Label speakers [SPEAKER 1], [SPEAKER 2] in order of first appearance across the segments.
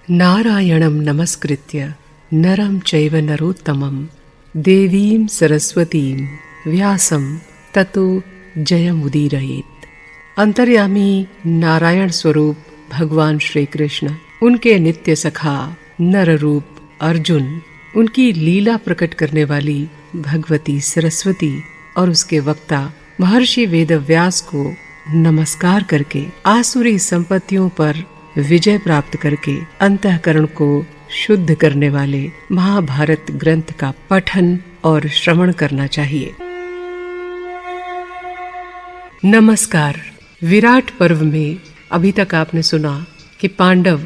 [SPEAKER 1] नारायणं नमस्कृत्य नरं चैव नरोत्तमं देवीं सरस्वतीं व्यासं ततो जयमुदीरयेत्। अंतर्यामी नारायण स्वरूप भगवान श्री कृष्ण, उनके नित्य सखा नर रूप अर्जुन, उनकी लीला प्रकट करने वाली भगवती सरस्वती और उसके वक्ता महर्षि वेदव्यास को नमस्कार करके आसुरी संपत्तियों पर विजय प्राप्त करके अंतःकरण को शुद्ध करने वाले महाभारत ग्रंथ का पठन और श्रवण करना चाहिए। नमस्कार। विराट पर्व में अभी तक आपने सुना कि पांडव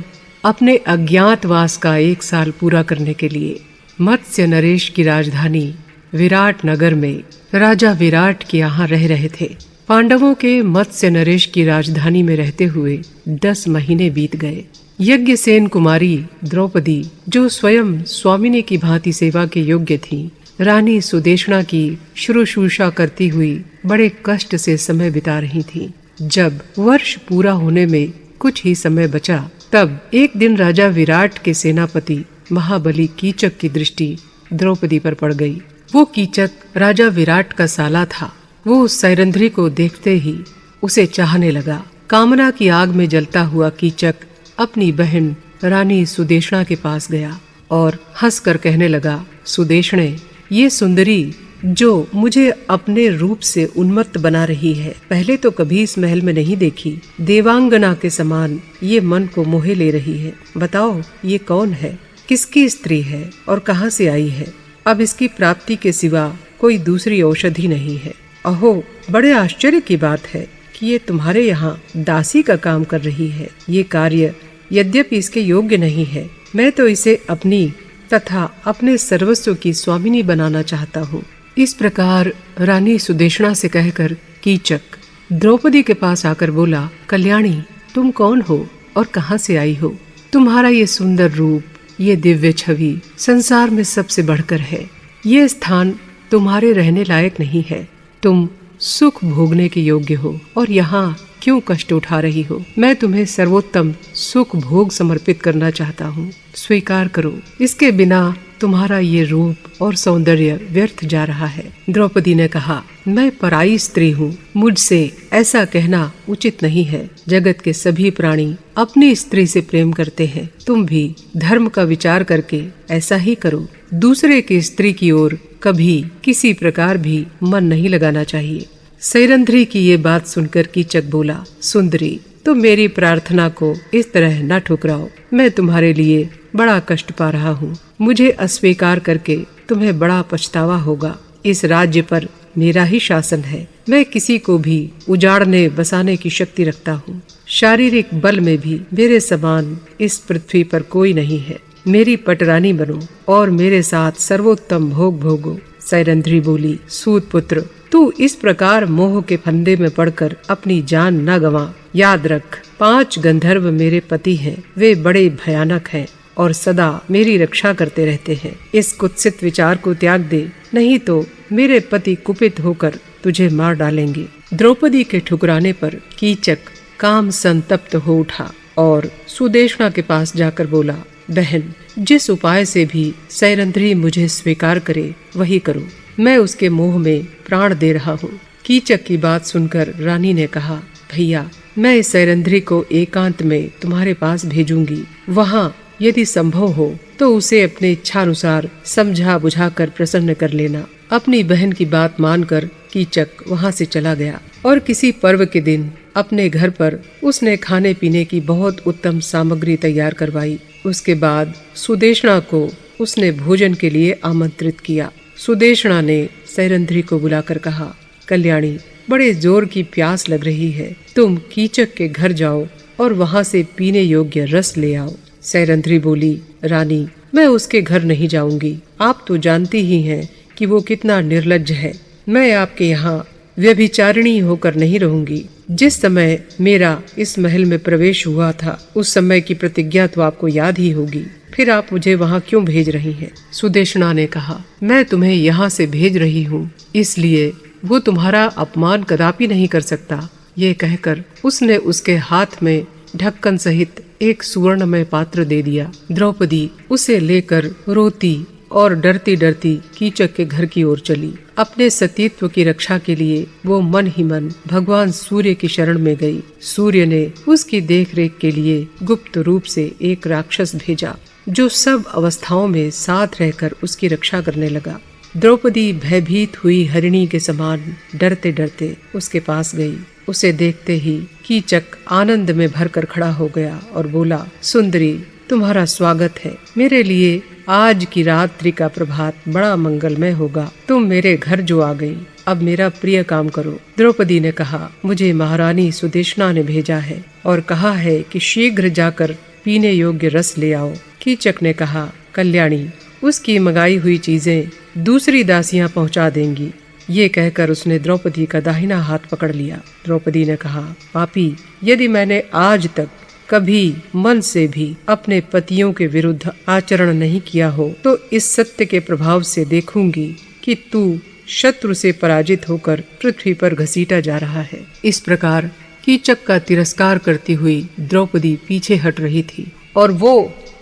[SPEAKER 1] अपने अज्ञातवास का 1 साल पूरा करने के लिए मत्स्य नरेश की राजधानी विराट नगर में राजा विराट के यहाँ रह रहे थे। पांडवों के मत्स्य नरेश की राजधानी में रहते हुए 10 महीने बीत गए। यज्ञसेन कुमारी द्रौपदी, जो स्वयं स्वामिनी की भांति सेवा के योग्य थी, रानी सुदेशना की शुश्रूषा करती हुई बड़े कष्ट से समय बिता रही थी। जब वर्ष पूरा होने में कुछ ही समय बचा, तब एक दिन राजा विराट के सेनापति महाबली कीचक की दृष्टि द्रौपदी पर पड़ गई। वो कीचक राजा विराट का साला था। वो सैरंध्री को देखते ही उसे चाहने लगा। कामना की आग में जलता हुआ कीचक अपनी बहन रानी सुदेशना के पास गया और हंसकर कहने लगा, सुदेशने, ये सुंदरी जो मुझे अपने रूप से उन्मत्त बना रही है, पहले तो कभी इस महल में नहीं देखी। देवांगना के समान ये मन को मोहे ले रही है। बताओ, ये कौन है, किसकी स्त्री है और कहाँ से आई है? अब इसकी प्राप्ति के सिवा कोई दूसरी औषधि नहीं है। अहो, बड़े आश्चर्य की बात है कि ये तुम्हारे यहाँ दासी का काम कर रही है। ये कार्य यद्यपि इसके योग्य नहीं है, मैं तो इसे अपनी तथा अपने सर्वस्व की स्वामिनी बनाना चाहता हूँ। इस प्रकार रानी सुदेशना से कहकर कीचक द्रौपदी के पास आकर बोला, कल्याणी, तुम कौन हो और कहाँ से आई हो? तुम्हारा ये सुंदर रूप, ये दिव्य छवि संसार में सबसे बढ़कर है। ये स्थान तुम्हारे रहने लायक नहीं है। तुम सुख भोगने के योग्य हो और यहाँ क्यों कष्ट उठा रही हो? मैं तुम्हें सर्वोत्तम सुख भोग समर्पित करना चाहता हूँ, स्वीकार करो। इसके बिना तुम्हारा ये रूप और सौंदर्य व्यर्थ जा रहा है। द्रौपदी ने कहा, मैं पराई स्त्री हूँ, मुझसे ऐसा कहना उचित नहीं है। जगत के सभी प्राणी अपनी स्त्री से प्रेम करते हैं। तुम भी धर्म का विचार करके ऐसा ही करो। दूसरे की स्त्री की ओर कभी किसी प्रकार भी मन नहीं लगाना चाहिए। सैरंध्री की ये बात सुनकर कीचक बोला, सुंदरी, तुम मेरी प्रार्थना को इस तरह न ठुकराओ। मैं तुम्हारे लिए बड़ा कष्ट पा रहा हूँ। मुझे अस्वीकार करके तुम्हें बड़ा पछतावा होगा। इस राज्य पर मेरा ही शासन है। मैं किसी को भी उजाड़ने बसाने की शक्ति रखता हूँ। शारीरिक बल में भी मेरे समान इस पृथ्वी पर कोई नहीं है। मेरी पटरानी बनो और मेरे साथ सर्वोत्तम भोग भोगो। सैरंध्री बोली, सूत पुत्र, तू इस प्रकार मोह के फंदे में पड़कर अपनी जान न गंवा। याद रख, 5 गंधर्व मेरे पति हैं। वे बड़े भयानक हैं और सदा मेरी रक्षा करते रहते हैं। इस कुत्सित विचार को त्याग दे, नहीं तो मेरे पति कुपित होकर तुझे मार डालेंगे। द्रौपदी के ठुकराने पर कीचक काम संतप्त हो उठा और सुदेशना के पास जाकर बोला, बहन, जिस उपाय से भी सैरंध्री मुझे स्वीकार करे वही करो। मैं उसके मोह में प्राण दे रहा हूँ। कीचक की बात सुनकर रानी ने कहा, भैया, मैं इस सैरंध्री को एकांत में तुम्हारे पास भेजूंगी। वहाँ यदि संभव हो तो उसे अपने इच्छानुसार समझा बुझाकर प्रसन्न कर लेना। अपनी बहन की बात मानकर कीचक वहाँ से चला गया और किसी पर्व के दिन अपने घर पर उसने खाने पीने की बहुत उत्तम सामग्री तैयार करवाई। उसके बाद सुदेशना को उसने भोजन के लिए आमंत्रित किया। सुदेशना ने सैरंध्री को बुलाकर कहा, कल्याणी, बड़े जोर की प्यास लग रही है। तुम कीचक के घर जाओ और वहाँ से पीने योग्य रस ले आओ। सैरंध्री बोली, रानी, मैं उसके घर नहीं जाऊंगी। आप तो जानती ही हैं कि वो कितना निर्लज्ज है। मैं आपके यहाँ व्यभिचारिणी होकर नहीं रहूंगी। जिस समय मेरा इस महल में प्रवेश हुआ था, उस समय की प्रतिज्ञा तो आपको याद ही होगी। फिर आप मुझे वहाँ क्यों भेज रही हैं? सुदेशना ने कहा, मैं तुम्हें यहाँ से भेज रही हूँ, इसलिए वो तुम्हारा अपमान कदापि नहीं कर सकता। ये कहकर उसने उसके हाथ में ढक्कन सहित एक सुवर्णमय पात्र दे दिया। द्रौपदी उसे लेकर रोती और डरती डरती कीचक के घर की ओर चली। अपने सतीत्व की रक्षा के लिए वो मन ही मन भगवान सूर्य की शरण में गई। सूर्य ने उसकी देखरेख के लिए गुप्त रूप से एक राक्षस भेजा, जो सब अवस्थाओं में साथ रहकर उसकी रक्षा करने लगा। द्रौपदी भयभीत हुई हरिणी के समान डरते डरते उसके पास गई। उसे देखते ही कीचक आनंद में भरकर खड़ा हो गया और बोला, सुंदरी, तुम्हारा स्वागत है। मेरे लिए आज की रात्रि का प्रभात बड़ा मंगलमय होगा। तुम मेरे घर जो आ गई, अब मेरा प्रिय काम करो। द्रौपदी ने कहा, मुझे महारानी सुदेशना ने भेजा है और कहा है कि शीघ्र जाकर पीने योग्य रस ले आओ। कीचक ने कहा, कल्याणी, उसकी मंगाई हुई चीजें दूसरी दासियां पहुंचा देंगी। ये कहकर उसने द्रौपदी का दाहिना हाथ पकड़ लिया। द्रौपदी ने कहा, पापी, यदि मैंने आज तक कभी मन से भी अपने पतियों के विरुद्ध आचरण नहीं किया हो, तो इस सत्य के प्रभाव से देखूंगी कि तू शत्रु से पराजित होकर पृथ्वी पर घसीटा जा रहा है। इस प्रकार कीचक का तिरस्कार करती हुई द्रौपदी पीछे हट रही थी और वो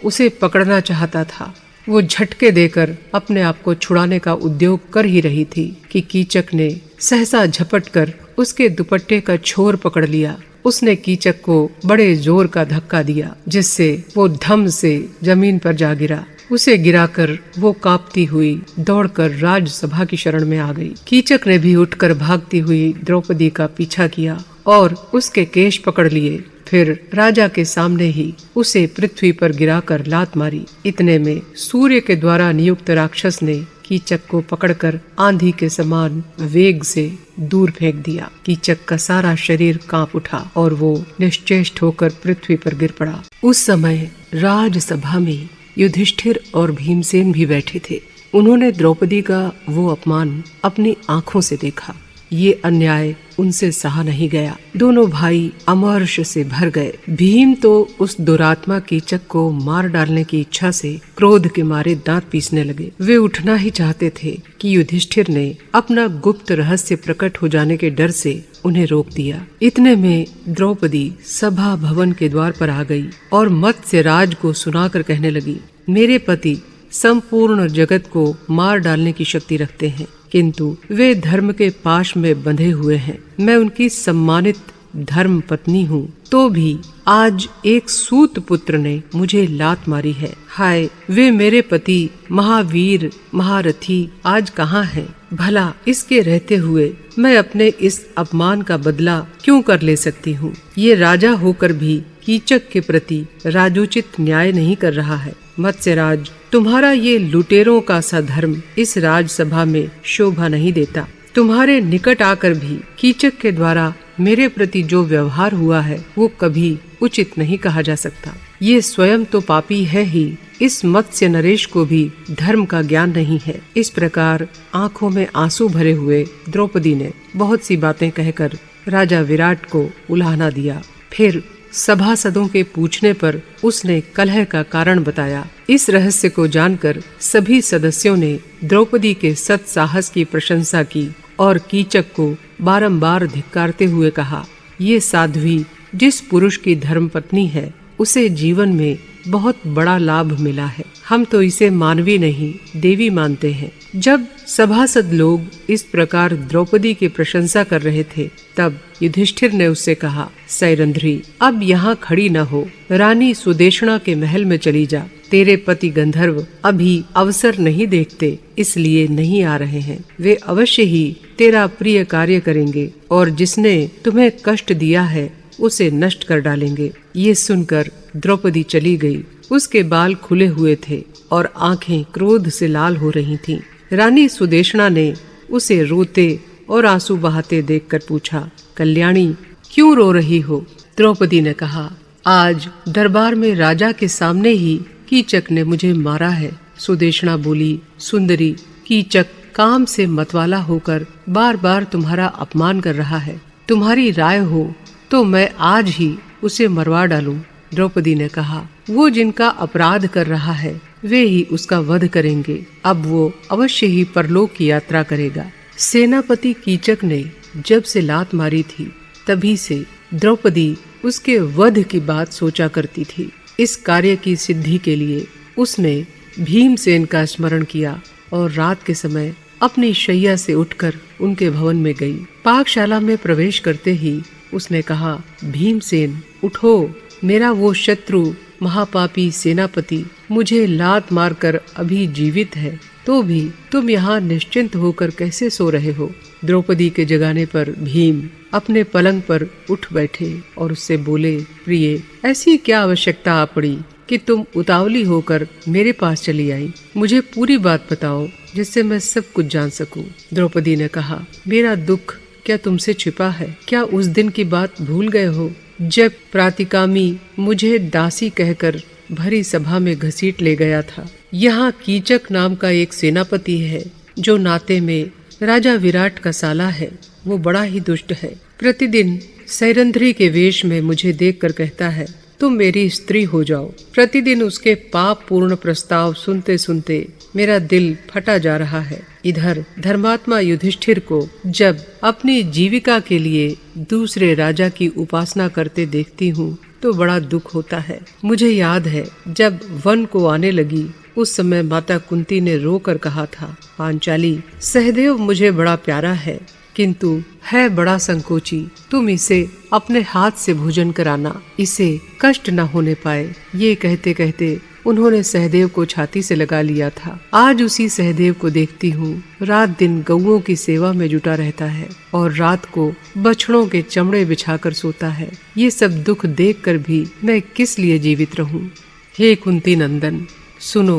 [SPEAKER 1] उसे पकड़ना चाहता था। वो झटके देकर अपने आप को छुड़ाने का उद्योग कर ही रही थी कि कीचक ने सहसा झपट कर उसके दुपट्टे का छोर पकड़ लिया। उसने कीचक को बड़े जोर का धक्का दिया, जिससे वो धम से जमीन पर जा गिरा। उसे गिराकर वो कांपती हुई दौड़कर राजसभा की शरण में आ गई। कीचक ने भी उठकर भागती हुई द्रौपदी का पीछा किया और उसके केश पकड़ लिए। फिर राजा के सामने ही उसे पृथ्वी पर गिराकर लात मारी। इतने में सूर्य के द्वारा नियुक्त राक्षस ने कीचक को पकड़कर आंधी के समान वेग से दूर फेंक दिया। कीचक का सारा शरीर कांप उठा और वो निश्चेष्ट होकर पृथ्वी पर गिर पड़ा। उस समय राजसभा में युधिष्ठिर और भीमसेन भी बैठे थे। उन्होंने द्रौपदी का वो अपमान अपनी आंखों से देखा। ये अन्याय उनसे सहा नहीं गया। दोनों भाई अमर्ष से भर गए। भीम तो उस दुरात्मा कीचक को मार डालने की इच्छा से क्रोध के मारे दांत पीसने लगे। वे उठना ही चाहते थे कि युधिष्ठिर ने अपना गुप्त रहस्य प्रकट हो जाने के डर से उन्हें रोक दिया। इतने में द्रौपदी सभा भवन के द्वार पर आ गई और मत्स्यराज को सुनाकर कहने लगी, मेरे पति संपूर्ण जगत को मार डालने की शक्ति रखते हैं, किंतु वे धर्म के पाश में बंधे हुए हैं। मैं उनकी सम्मानित धर्म पत्नी हूँ, तो भी आज एक सूत पुत्र ने मुझे लात मारी है। हाय, वे मेरे पति महावीर महारथी आज कहाँ हैं? भला इसके रहते हुए मैं अपने इस अपमान का बदला क्यों कर ले सकती हूँ? ये राजा होकर भी कीचक के प्रति राजोचित न्याय नहीं कर रहा है। मत्स्यराज, तुम्हारा ये लुटेरों का सा धर्म इस राजसभा में शोभा नहीं देता। तुम्हारे निकट आकर भी कीचक के द्वारा मेरे प्रति जो व्यवहार हुआ है वो कभी उचित नहीं कहा जा सकता। ये स्वयं तो पापी है ही, इस मत्स्य नरेश को भी धर्म का ज्ञान नहीं है। इस प्रकार आंखों में आंसू भरे हुए द्रौपदी ने बहुत सी बातें कहकर राजा विराट को उलाहना दिया। फिर सभासदों के पूछने पर उसने कलह का कारण बताया। इस रहस्य को जानकर सभी सदस्यों ने द्रौपदी के सत साहस की प्रशंसा की और कीचक को बारंबार धिक्कारते हुए कहा, ये साध्वी जिस पुरुष की धर्मपत्नी है उसे जीवन में बहुत बड़ा लाभ मिला है। हम तो इसे मानवी नहीं देवी मानते हैं। जब सभासद लोग इस प्रकार द्रौपदी की प्रशंसा कर रहे थे, तब युधिष्ठिर ने उससे कहा, सैरंध्री, अब यहाँ खड़ी न हो, रानी सुदेशना के महल में चली जा। तेरे पति गंधर्व अभी अवसर नहीं देखते, इसलिए नहीं आ रहे हैं। वे अवश्य ही तेरा प्रिय कार्य करेंगे और जिसने तुम्हें कष्ट दिया है उसे नष्ट कर डालेंगे। ये सुनकर द्रौपदी चली गई। उसके बाल खुले हुए थे और आंखें क्रोध से लाल हो रही थीं। रानी सुदेशना ने उसे रोते और आंसू बहाते देखकर पूछा, कल्याणी, क्यों रो रही हो? द्रौपदी ने कहा, आज दरबार में राजा के सामने ही कीचक ने मुझे मारा है। सुदेशना बोली, सुंदरी, कीचक काम से मतवाला होकर बार बार तुम्हारा अपमान कर रहा है। तुम्हारी राय हो तो मैं आज ही उसे मरवा डालूं। द्रौपदी ने कहा, वो जिनका अपराध कर रहा है वे ही उसका वध करेंगे। अब वो अवश्य ही परलोक की यात्रा करेगा। सेनापति कीचक ने जब से लात मारी थी, तभी से द्रौपदी उसके वध की बात सोचा करती थी। इस कार्य की सिद्धि के लिए उसने भीमसेन का स्मरण किया और रात के समय अपनी शैया से उठकर उनके भवन में गई। पाकशाला में प्रवेश करते ही उसने कहा, भीमसेन उठो, मेरा वो शत्रु महापापी सेनापति मुझे लात मारकर अभी जीवित है, तो भी तुम यहाँ निश्चिंत होकर कैसे सो रहे हो? द्रौपदी के जगाने पर भीम अपने पलंग पर उठ बैठे और उससे बोले, प्रिय, ऐसी क्या आवश्यकता आ पड़ी कि तुम उतावली होकर मेरे पास चली आई? मुझे पूरी बात बताओ जिससे मैं सब कुछ जान सकूं। द्रौपदी ने कहा, मेरा दुख क्या तुमसे छिपा है? क्या उस दिन की बात भूल गए हो जब प्रातिकामी मुझे दासी कहकर भरी सभा में घसीट ले गया था? यहाँ कीचक नाम का एक सेनापति है जो नाते में राजा विराट का साला है। वो बड़ा ही दुष्ट है। प्रतिदिन सैरंध्री के वेश में मुझे देखकर कहता है, तुम मेरी स्त्री हो जाओ। प्रतिदिन उसके पाप पूर्ण प्रस्ताव सुनते सुनते मेरा दिल फटा जा रहा है। इधर धर्मात्मा युधिष्ठिर को जब अपनी जीविका के लिए दूसरे राजा की उपासना करते देखती हूँ तो बड़ा दुख होता है। मुझे याद है जब वन को आने लगी उस समय माता कुंती ने रो कर कहा था, पांचाली, सहदेव मुझे बड़ा प्यारा है किंतु है बड़ा संकोची। तुम इसे अपने हाथ से भोजन कराना, इसे कष्ट न होने पाए। ये कहते कहते उन्होंने सहदेव को छाती से लगा लिया था। आज उसी सहदेव को देखती हूँ, रात दिन गौओं की सेवा में जुटा रहता है और रात को बछड़ों के चमड़े बिछाकर सोता है। ये सब दुख देखकर भी मैं किस लिए जीवित रहूं? हे कुंती नंदन, सुनो,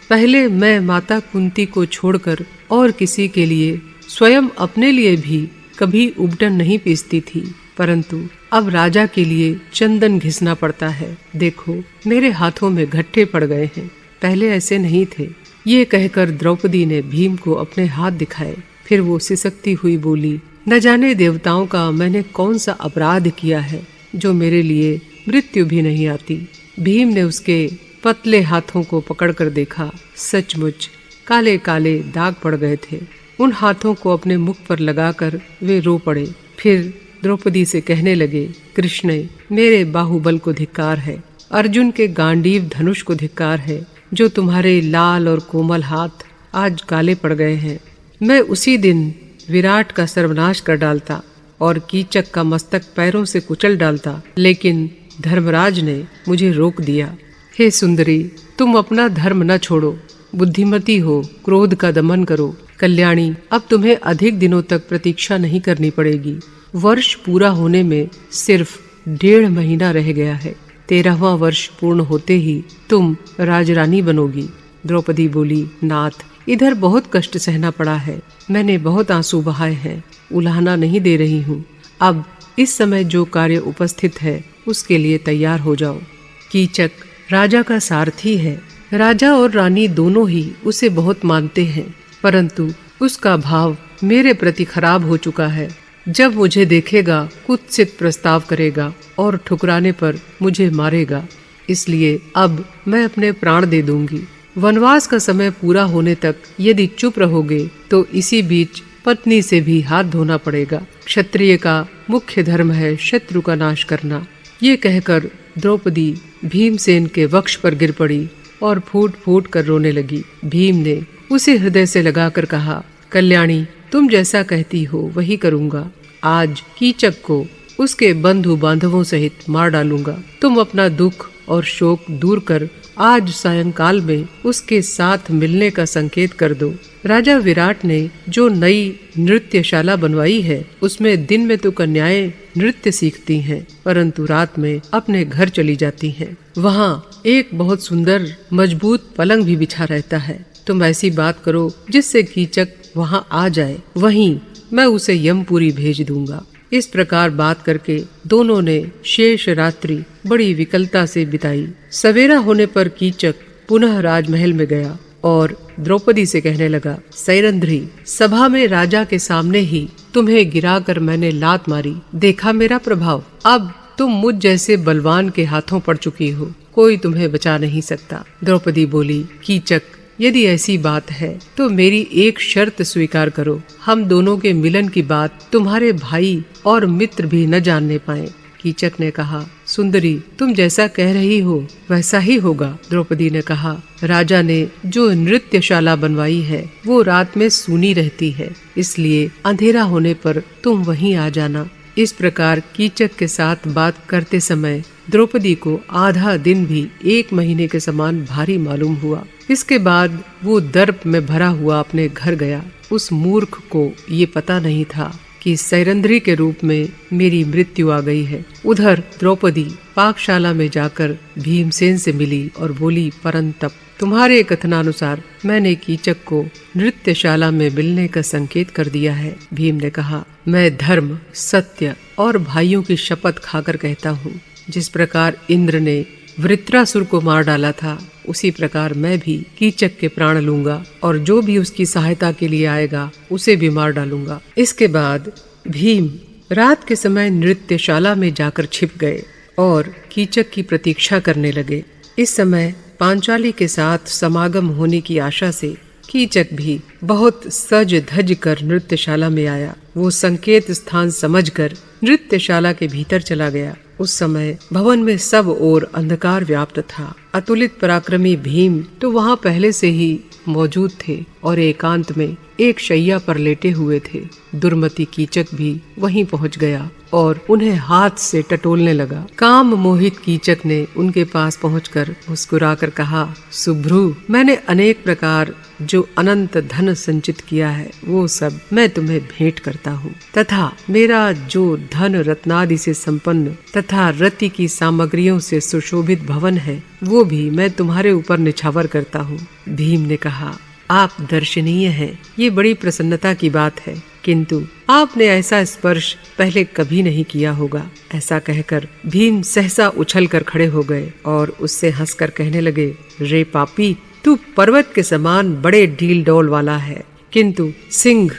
[SPEAKER 1] पहले मैं माता कुंती को छोड़कर और किसी के लिए, स्वयं अपने लिए भी कभी उबटन नहीं पीसती थी, परंतु अब राजा के लिए चंदन घिसना पड़ता है। देखो, मेरे हाथों में घट्टे पड़ गए हैं, पहले ऐसे नहीं थे। ये कहकर द्रौपदी ने भीम को अपने हाथ दिखाए। फिर वो सिसकती हुई बोली, न जाने देवताओं का मैंने कौन सा अपराध किया है जो मेरे लिए मृत्यु भी नहीं आती। भीम ने उसके पतले हाथों को पकड़कर देखा। सचमुच काले काले दाग पड़ गए थे। उन हाथों को अपने मुख पर लगाकर वे रो पड़े। फिर द्रौपदी से कहने लगे, कृष्ण, मेरे बाहुबल को धिक्कार है, अर्जुन के गांडीव धनुष को धिक्कार है, जो तुम्हारे लाल और कोमल हाथ आज काले पड़ गए हैं। मैं उसी दिन विराट का सर्वनाश कर डालता और कीचक का मस्तक पैरों से कुचल डालता, लेकिन धर्मराज ने मुझे रोक दिया। हे सुंदरी, तुम अपना धर्म न छोड़ो, बुद्धिमती हो, क्रोध का दमन करो। कल्याणी, अब तुम्हें अधिक दिनों तक प्रतीक्षा नहीं करनी पड़ेगी। वर्ष पूरा होने में सिर्फ 1.5 महीना रह गया है। 13वां वर्ष पूर्ण होते ही तुम राजरानी बनोगी। द्रौपदी बोली, नाथ, इधर बहुत कष्ट सहना पड़ा है, मैंने बहुत आंसू बहाए हैं, उलाहना नहीं दे रही हूँ। अब इस समय जो कार्य उपस्थित है उसके लिए तैयार हो जाओ। कीचक राजा का सारथी है। राजा और रानी दोनों ही उसे बहुत मानते हैं, परंतु उसका भाव मेरे प्रति खराब हो चुका है। जब मुझे देखेगा कुत्सित प्रस्ताव करेगा और ठुकराने पर मुझे मारेगा। इसलिए अब मैं अपने प्राण दे दूंगी। वनवास का समय पूरा होने तक यदि चुप रहोगे तो इसी बीच पत्नी से भी हाथ धोना पड़ेगा। क्षत्रिय का मुख्य धर्म है शत्रु का नाश करना। ये कहकर द्रौपदी भीमसेन के वक्ष पर गिर पड़ी और फूट फूट कर रोने लगी। भीम ने उसे हृदय से लगाकर कहा, कल्याणी, तुम जैसा कहती हो वही करूंगा। आज कीचक को उसके बंधु बांधवों सहित मार डालूंगा। तुम अपना दुख और शोक दूर कर आज सायंकाल में उसके साथ मिलने का संकेत कर दो। राजा विराट ने जो नई नृत्यशाला बनवाई है उसमें दिन में तो कन्याएं नृत्य सीखती हैं, परंतु रात में अपने घर चली जाती हैं। वहाँ एक बहुत सुंदर मजबूत पलंग भी बिछा रहता है। तुम ऐसी बात करो जिससे कीचक वहाँ आ जाए, वहीं मैं उसे यमपुरी भेज दूंगा। इस प्रकार बात करके दोनों ने शेष रात्रि बड़ी विकलता से बिताई। सवेरा होने पर कीचक पुनः राजमहल में गया और द्रौपदी से कहने लगा, सैरंध्री, सभा में राजा के सामने ही तुम्हें गिराकर मैंने लात मारी, देखा मेरा प्रभाव। अब तुम मुझ जैसे बलवान के हाथों पड़ चुकी हो, कोई तुम्हें बचा नहीं सकता। द्रौपदी बोली, कीचक, यदि ऐसी बात है तो मेरी एक शर्त स्वीकार करो। हम दोनों के मिलन की बात तुम्हारे भाई और मित्र भी न जानने पाए। कीचक ने कहा, सुंदरी, तुम जैसा कह रही हो वैसा ही होगा। द्रौपदी ने कहा, राजा ने जो नृत्यशाला बनवाई है वो रात में सूनी रहती है, इसलिए अंधेरा होने पर तुम वहीं आ जाना। इस प्रकार कीचक के साथ बात करते समय द्रौपदी को आधा दिन भी 1 महीने के समान भारी मालूम हुआ। इसके बाद वो दर्प में भरा हुआ अपने घर गया। उस मूर्ख को ये पता नहीं था कि सैरंध्री के रूप में मेरी मृत्यु आ गई है। उधर द्रौपदी पाकशाला में जाकर भीमसेन से मिली और बोली, परंतप, तुम्हारे कथनानुसार मैंने कीचक को नृत्यशाला में मिलने का संकेत कर दिया है। भीम ने कहा, मैं धर्म, सत्य और भाइयों की शपथ खाकर कहता हूँ, जिस प्रकार इंद्र ने वृत्रासुर को मार डाला था, उसी प्रकार मैं भी कीचक के प्राण लूंगा और जो भी उसकी सहायता के लिए आएगा उसे भी मार डालूंगा। इसके बाद भीम रात के समय नृत्यशाला में जाकर छिप गए और कीचक की प्रतीक्षा करने लगे। इस समय पांचाली के साथ समागम होने की आशा से कीचक भी बहुत सज धज कर नृत्यशाला में आया। वो संकेत स्थान समझकर नृत्यशाला के भीतर चला गया। उस समय भवन में सब ओर अंधकार व्याप्त था। अतुलित पराक्रमी भीम तो वहाँ पहले से ही मौजूद थे और एकांत में एक शैया पर लेटे हुए थे। दुर्मति कीचक भी वहीं पहुँच गया और उन्हें हाथ से टटोलने लगा। काम मोहित कीचक ने उनके पास पहुंचकर मुस्कुराकर कहा, सुभ्रू, मैंने अनेक प्रकार जो अनंत धन संचित किया है वो सब मैं तुम्हें भेंट करता हूँ, तथा मेरा जो धन रत्नादि से संपन्न तथा रति की सामग्रियों से सुशोभित भवन है वो भी मैं तुम्हारे ऊपर निछावर करता हूँ। भीम ने कहा, आप दर्शनीय हैं, ये बड़ी प्रसन्नता की बात है, किंतु आपने ऐसा स्पर्श पहले कभी नहीं किया होगा। ऐसा कहकर भीम सहसा उछलकर खड़े हो गए और उससे हंसकर कहने लगे, रे पापी, तू पर्वत के समान बड़े ढील डोल वाला है, किंतु सिंह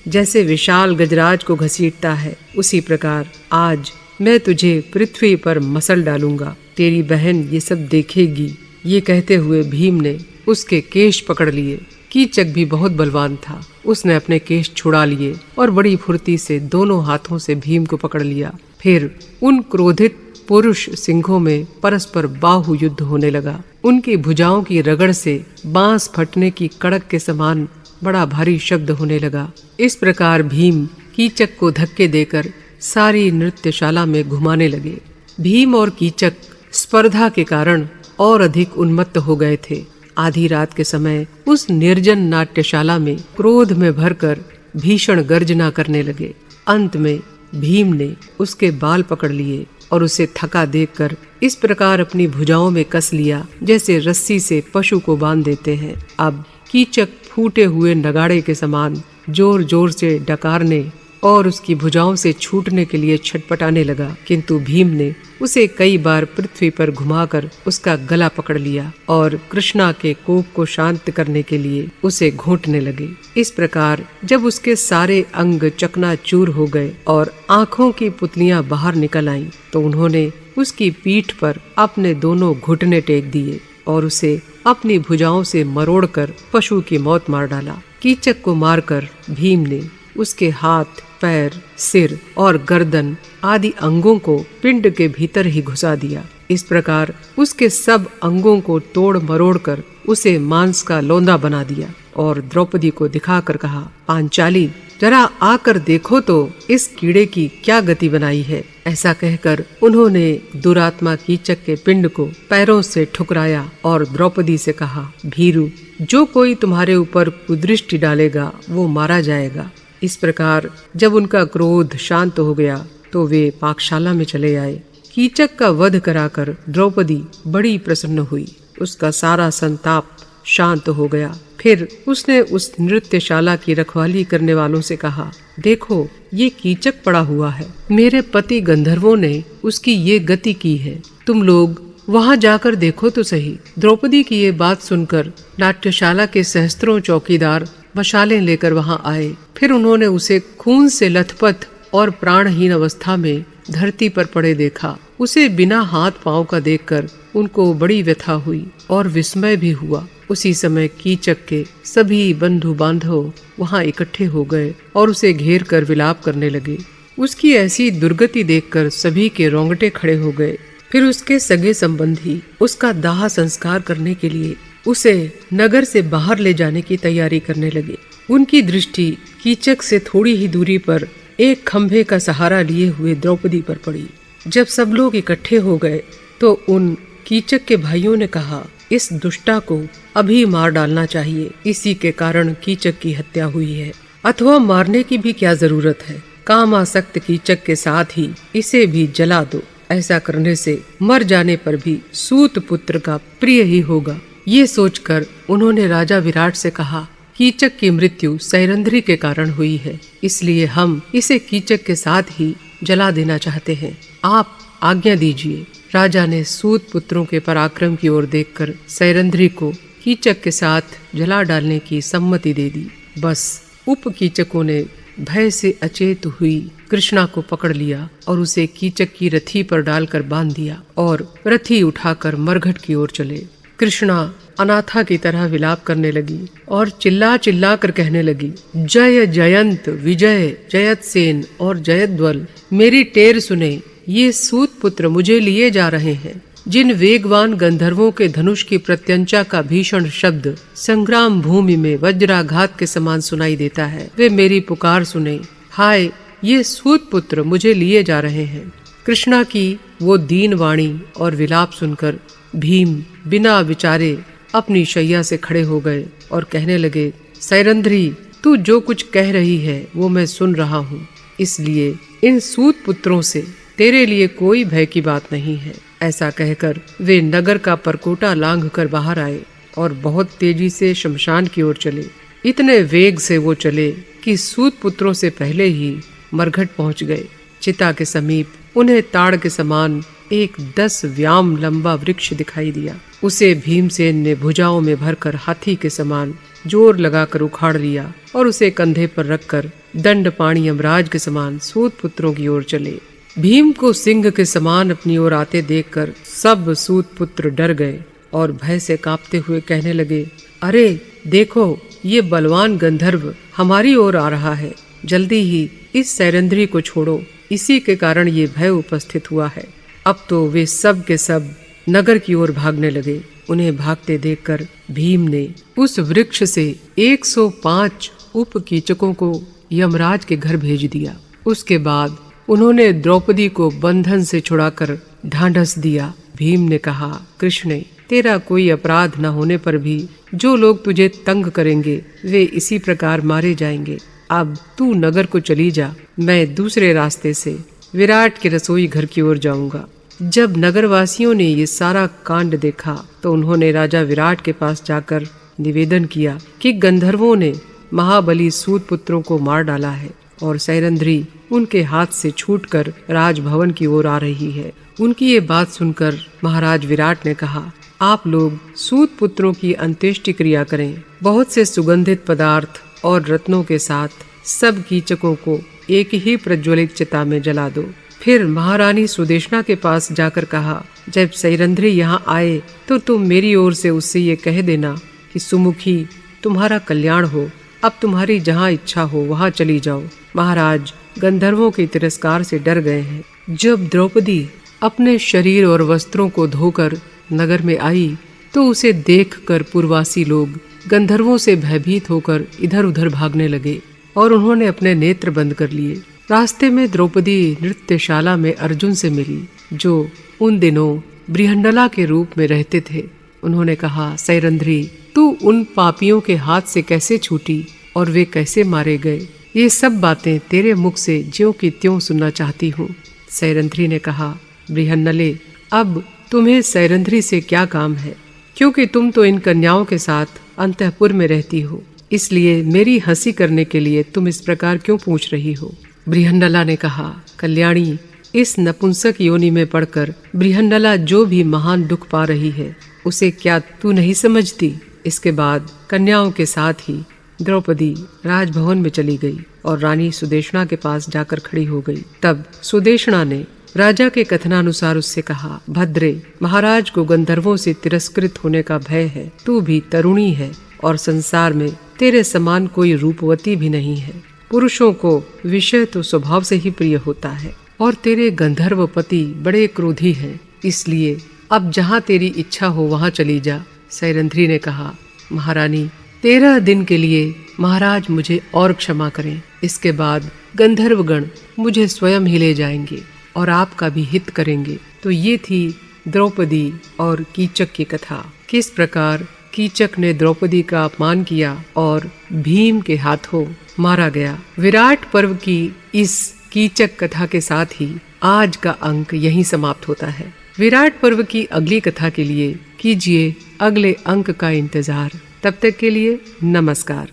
[SPEAKER 1] जैसे विशाल गजराज को घसीटता है, उसी प्रकार आज मैं तुझे पृथ्वी पर मसल डालूंगा। तेरी बहन ये सब देखेगी। ये कहते हुए भीम ने उसके केश पकड़ लिए। कीचक भी बहुत बलवान था। उसने अपने केश छुड़ा लिए और बड़ी फुर्ती से दोनों हाथों से भीम को पकड़ लिया। फिर उन क्रोधित पुरुष सिंहों में परस्पर बाहु युद्ध होने लगा। उनकी भुजाओं की रगड़ से बांस फटने की कड़क के समान बड़ा भारी शब्द होने लगा। इस प्रकार भीम कीचक को धक्के देकर सारी नृत्यशाला में घुमाने लगे। भीम और कीचक स्पर्धा के कारण और अधिक उन्मत्त हो गए थे। आधी रात के समय उस निर्जन नाट्यशाला में क्रोध में भरकर भीषण गर्जना करने लगे। अंत में भीम ने उसके बाल पकड़ लिए और उसे थका देखकर इस प्रकार अपनी भुजाओं में कस लिया जैसे रस्सी से पशु को बांध देते हैं। अब कीचक फूटे हुए नगाड़े के समान जोर जोर से डकारने और उसकी भुजाओं से छूटने के लिए छटपटाने लगा, किंतु भीम ने उसे कई बार पृथ्वी पर घुमाकर उसका गला पकड़ लिया और कृष्णा के कोप को शांत करने के लिए उसे घोंटने लगे। इस प्रकार जब उसके सारे अंग चकनाचूर हो गए और आंखों की पुतलियां बाहर निकल आईं, तो उन्होंने उसकी पीठ पर अपने दोनों घुटने टेक दिए और उसे अपनी भुजाओं से मरोड़कर पशु की मौत मार डाला। कीचक को मारकर भीम ने उसके हाथ, पैर, सिर और गर्दन आदि अंगों को पिंड के भीतर ही घुसा दिया। इस प्रकार उसके सब अंगों को तोड़ मरोड़ कर उसे मांस का लौंदा बना दिया और द्रौपदी को दिखाकर कहा, पांचाली, जरा आकर देखो तो इस कीड़े की क्या गति बनाई है। ऐसा कहकर उन्होंने दुरात्मा कीचक के पिंड को पैरों से ठुकराया और द्रौपदी से कहा, भीरू, जो कोई तुम्हारे ऊपर कुदृष्टि डालेगा वो मारा जाएगा। इस प्रकार जब उनका क्रोध शांत हो गया तो वे पाकशाला में चले आए। कीचक का वध कराकर द्रौपदी बड़ी प्रसन्न हुई। उसका सारा संताप शांत हो गया। फिर उसने उस नृत्यशाला की रखवाली करने वालों से कहा, देखो, ये कीचक पड़ा हुआ है। मेरे पति गंधर्वों ने उसकी ये गति की है। तुम लोग वहाँ जाकर देखो तो सही। द्रौपदी की ये बात सुनकर नाट्यशाला के सहस्त्रों चौकीदार मशालें लेकर वहाँ आए। फिर उन्होंने उसे खून से लथपथ और प्राणहीन अवस्था में धरती पर पड़े देखा। उसे बिना हाथ पांव का देखकर उनको बड़ी व्यथा हुई और विस्मय भी हुआ। उसी समय कीचक के सभी बंधु बांधव वहाँ इकट्ठे हो गए और उसे घेर कर विलाप करने लगे। उसकी ऐसी दुर्गति देखकर सभी के रोंगटे खड़े हो गए। फिर उसके सगे संबंधी उसका दाह संस्कार करने के लिए उसे नगर से बाहर ले जाने की तैयारी करने लगे। उनकी दृष्टि कीचक से थोड़ी ही दूरी पर एक खंभे का सहारा लिए हुए द्रौपदी पर पड़ी। जब सब लोग इकट्ठे हो गए तो उन कीचक के भाइयों ने कहा, इस दुष्टा को अभी मार डालना चाहिए, इसी के कारण कीचक की हत्या हुई है। अथवा मारने की भी क्या जरूरत है, कामासक्त कीचक के साथ ही इसे भी जला दो। ऐसा करने से मर जाने पर भी सूत पुत्र का प्रिय ही होगा। ये सोचकर उन्होंने राजा विराट से कहा, कीचक की मृत्यु सैरंध्री के कारण हुई है, इसलिए हम इसे कीचक के साथ ही जला देना चाहते हैं। आप आज्ञा दीजिए। राजा ने सूत पुत्रों के पराक्रम की ओर देखकर सैरंध्री को कीचक के साथ जला डालने की सम्मति दे दी। बस उप कीचकों ने भय से अचेत हुई कृष्णा को पकड़ लिया और उसे कीचक की रथी पर डालकर बांध दिया और रथी उठाकर मरघट की ओर चले। कृष्णा अनाथा की तरह विलाप करने लगी और चिल्ला चिल्ला कर कहने लगी, जय जयंत विजय जयतसेन और जयद्वल, मेरी टेर सुने, ये सूत पुत्र मुझे लिए जा रहे हैं। जिन वेगवान गंधर्वों के धनुष की प्रत्यंचा का भीषण शब्द संग्राम भूमि में वज्राघात के समान सुनाई देता है, वे मेरी पुकार सुने। हाय, ये सूत पुत्र मुझे लिए जा रहे हैं। कृष्णा की वो दीन वाणी और विलाप सुनकर भीम बिना विचारे अपनी शैया से खड़े हो गए और कहने लगे, सैरंध्री, तू जो कुछ कह रही है वो मैं सुन रहा हूँ, इसलिए इन सूत पुत्रों से तेरे लिए कोई भय की बात नहीं है। ऐसा कहकर वे नगर का परकोटा लांघकर बाहर आए और बहुत तेजी से शमशान की ओर चले। इतने वेग से वो चले कि सूत पुत्रों से पहले ही मरघट पहुंच गए। चिता के समीप उन्हें ताड़ के समान एक 10 व्याम लंबा वृक्ष दिखाई दिया। उसे भीमसेन ने भुजाओं में भरकर हाथी के समान जोर लगाकर उखाड़ लिया और उसे कंधे पर रखकर दंडपाणी यमराज के समान सूत पुत्रों की ओर चले। भीम को सिंह के समान अपनी ओर आते देखकर सब सूत पुत्र डर गए और भय से कांपते हुए कहने लगे, अरे देखो, ये बलवान गंधर्व हमारी ओर आ रहा है, जल्दी ही इस सैरंध्री को छोड़ो, इसी के कारण ये भय उपस्थित हुआ है। अब तो वे सब के सब नगर की ओर भागने लगे। उन्हें भागते देखकर भीम ने उस वृक्ष से 105 उप कीचकों को यमराज के घर भेज दिया। उसके बाद उन्होंने द्रौपदी को बंधन से छुड़ाकर ढांढस दिया। भीम ने कहा, कृष्ण, तेरा कोई अपराध न होने पर भी जो लोग तुझे तंग करेंगे वे इसी प्रकार मारे जाएंगे। अब तू नगर को चली जा, मैं दूसरे रास्ते से विराट के रसोई घर की ओर जाऊंगा। जब नगरवासियों ने ये सारा कांड देखा तो उन्होंने राजा विराट के पास जाकर निवेदन किया कि गंधर्वों ने महाबली सूत पुत्रों को मार डाला है और सैरंध्री उनके हाथ से छूटकर राजभवन की ओर आ रही है। उनकी ये बात सुनकर महाराज विराट ने कहा, आप लोग सूत पुत्रों की अंत्येष्टि क्रिया करें। बहुत से सुगंधित पदार्थ और रत्नों के साथ सब कीचकों को एक ही प्रज्वलित चिता में जला दो। फिर महारानी सुदेशना के पास जाकर कहा, जब सैरंध्री यहाँ आए तो तुम मेरी ओर से उससे ये कह देना कि सुमुखी, तुम्हारा कल्याण हो, अब तुम्हारी जहाँ इच्छा हो वहाँ चली जाओ। महाराज गंधर्वों के तिरस्कार से डर गए हैं। जब द्रौपदी अपने शरीर और वस्त्रों को धोकर नगर में आई तो उसे देखकर पुरवासी लोग गंधर्वों से भयभीत होकर इधर उधर भागने लगे और उन्होंने अपने नेत्र बंद कर लिए। रास्ते में द्रौपदी नृत्यशाला में अर्जुन से मिली, जो उन दिनों बृहंडला के रूप में रहते थे। उन्होंने कहा, सैरंध्री, तू उन पापियों के हाथ से कैसे छूटी और वे कैसे मारे गए? ये सब बातें तेरे मुख से ज्यों की त्यों सुनना चाहती हूँ। सैरंध्री ने कहा, बृहन्नले, अब तुम्हें सैरंध्री से क्या काम है, क्योंकि तुम तो इन कन्याओं के साथ अंतःपुर में रहती हो, इसलिए मेरी हंसी करने के लिए तुम इस प्रकार क्यों पूछ रही हो? बृहन्नला ने कहा, कल्याणी, इस नपुंसक योनि में पड़कर बृहन्नला जो भी महान दुख पा रही है उसे क्या तू नहीं समझती? इसके बाद कन्याओं के साथ ही द्रौपदी राजभवन में चली गई और रानी सुदेशना के पास जाकर खड़ी हो गई। तब सुदेशना ने राजा के कथनानुसार उससे कहा, भद्रे, महाराज को गंधर्वों से तिरस्कृत होने का भय है। तू भी तरुणी है और संसार में तेरे समान कोई रूपवती भी नहीं है। पुरुषों को विषय तो स्वभाव से ही प्रिय होता है और तेरे गंधर्व पति बड़े क्रोधी हैं, इसलिए अब जहाँ तेरी इच्छा हो वहाँ चली जा। सैरंध्री ने कहा, महारानी 13 दिन के लिए महाराज मुझे और क्षमा करें, इसके बाद गंधर्वगण मुझे स्वयं ही ले जाएंगे और आपका भी हित करेंगे। तो ये थी द्रौपदी और कीचक की कथा। किस प्रकार कीचक ने द्रौपदी का अपमान किया और भीम के हाथों मारा गया। विराट पर्व की इस कीचक कथा के साथ ही आज का अंक यहीं समाप्त होता है। विराट पर्व की अगली कथा के लिए कीजिए अगले अंक का इंतजार। तब तक के लिए नमस्कार।